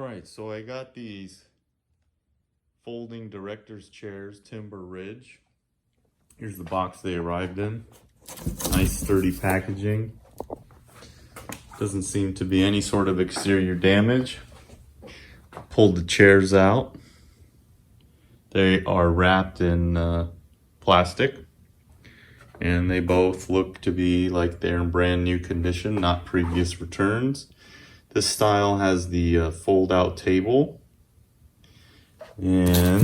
Alright, so I got these folding director's chairs, Timber Ridge. Here's the box they arrived in. Nice sturdy packaging. Doesn't seem to be any sort of exterior damage. Pulled the chairs out. They are wrapped in plastic. And they both look to be like they're in brand new condition, not previous returns. This style has the fold out table. And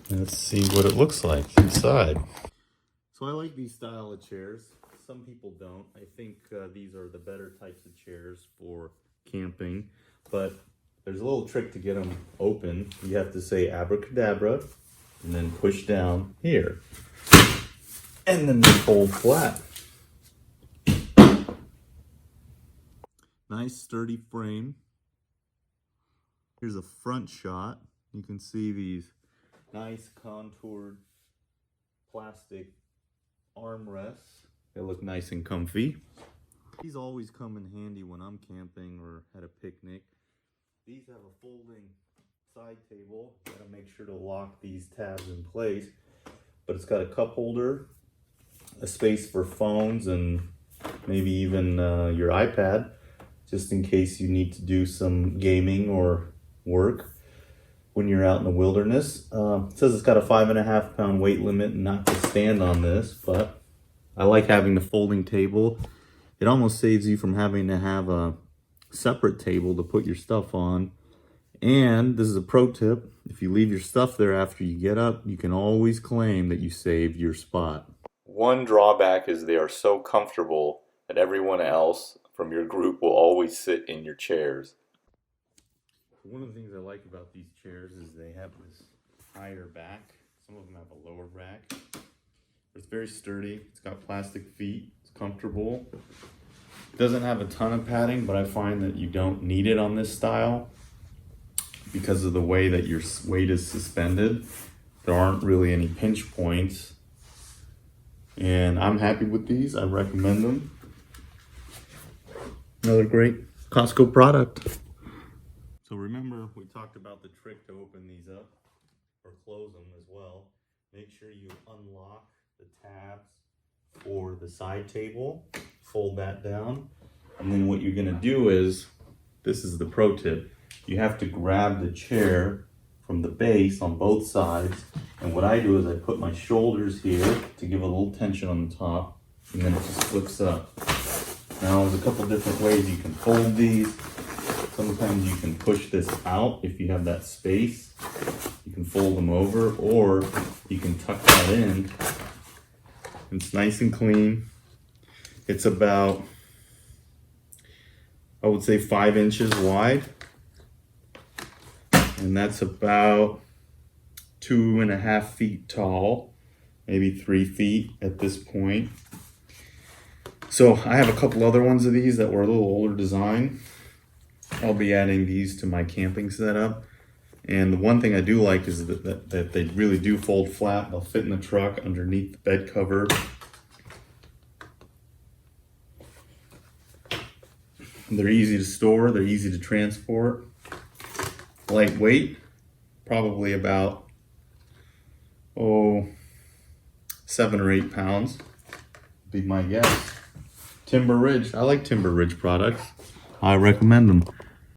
let's see what it looks like inside. So I like these style of chairs. Some people don't. I think these are the better types of chairs for camping. But there's a little trick to get them open. You have to say abracadabra and then push down here. And then they fold flat. Nice sturdy frame. Here's a front shot. You can see these nice contoured plastic armrests. They look nice and comfy. These always come in handy when I'm camping or at a picnic. These have a folding side table. Gotta make sure to lock these tabs in place. But it's got a cup holder, a space for phones, and maybe even your iPad, just in case you need to do some gaming or work when you're out in the wilderness. It says it's got a 5.5 pound weight limit and not to stand on this, but I like having the folding table. It almost saves you from having to have a separate table to put your stuff on. And this is a pro tip: if you leave your stuff there after you get up, you can always claim that you saved your spot. One drawback is they are so comfortable that everyone else from your group will always sit in your chairs. One of the things I like about these chairs is they have this higher back. Some of them have a lower back. But it's very sturdy. It's got plastic feet. It's comfortable. It doesn't have a ton of padding, but I find that you don't need it on this style because of the way that your weight is suspended. There aren't really any pinch points. And I'm happy with these. I recommend them. Another great Costco product. So remember, we talked about the trick to open these up or close them as well. Make sure you unlock the tabs for the side table, fold that down, and then what you're gonna do is, this is the pro tip, you have to grab the chair from the base on both sides, and what I do is I put my shoulders here to give a little tension on the top, and then it just flips up. Now there's a couple different ways you can fold these. Sometimes you can push this out if you have that space. You can fold them over, or you can tuck that in. It's nice and clean. It's about, I would say, 5 inches wide. And that's about 2.5 feet tall, maybe 3 feet at this point. So I have a couple other ones of these that were a little older design. I'll be adding these to my camping setup. And the one thing I do like is that they really do fold flat. They'll fit in the truck underneath the bed cover. They're easy to store, they're easy to transport. Lightweight, probably about 7 or 8 pounds, be my guess. Timber Ridge, I like Timber Ridge products. I recommend them.